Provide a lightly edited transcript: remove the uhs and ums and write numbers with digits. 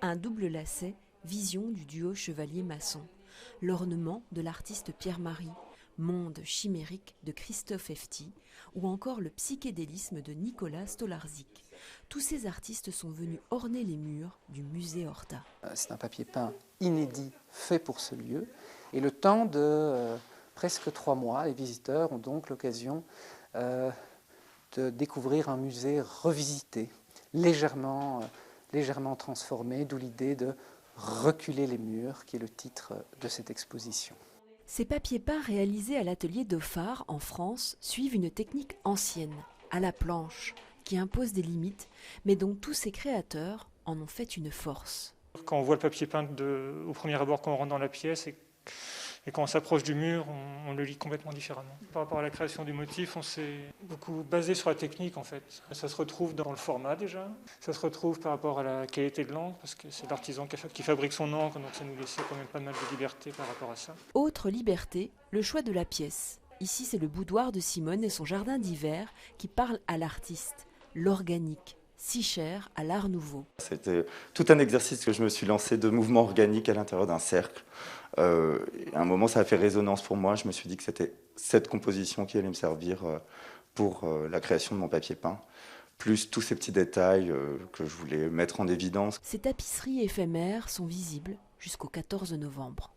Un double lacet, vision du duo chevalier-maçon. L'ornement de l'artiste Pierre-Marie, monde chimérique de Christophe Hefti, ou encore le psychédélisme de Nicolas Stolarczyk. Tous ces artistes sont venus orner les murs du musée Horta. C'est un papier peint inédit fait pour ce lieu. Et le temps de presque 3 mois, les visiteurs ont donc l'occasion de découvrir un musée revisité, légèrement transformé, d'où l'idée de reculer les murs, qui est le titre de cette exposition. Ces papiers peints réalisés à l'atelier Dauphard en France suivent une technique ancienne, à la planche, qui impose des limites, mais dont tous ces créateurs en ont fait une force. Quand on voit le papier peint au premier abord, quand on rentre dans la pièce, et quand on s'approche du mur, on le lit complètement différemment. Par rapport à la création du motif, on s'est beaucoup basé sur la technique en fait. Ça se retrouve dans le format déjà, ça se retrouve par rapport à la qualité de l'encre, parce que c'est l'artisan qui fabrique son encre, donc ça nous laissait quand même pas mal de liberté par rapport à ça. Autre liberté, le choix de la pièce. Ici, c'est le boudoir de Simone et son jardin d'hiver qui parlent à l'artiste, l'organique, si cher à l'Art Nouveau. C'était tout un exercice que je me suis lancé de mouvements organiques à l'intérieur d'un cercle. À un moment, ça a fait résonance pour moi. Je me suis dit que c'était cette composition qui allait me servir pour la création de mon papier peint, plus tous ces petits détails que je voulais mettre en évidence. Ces tapisseries éphémères sont visibles jusqu'au 14 novembre.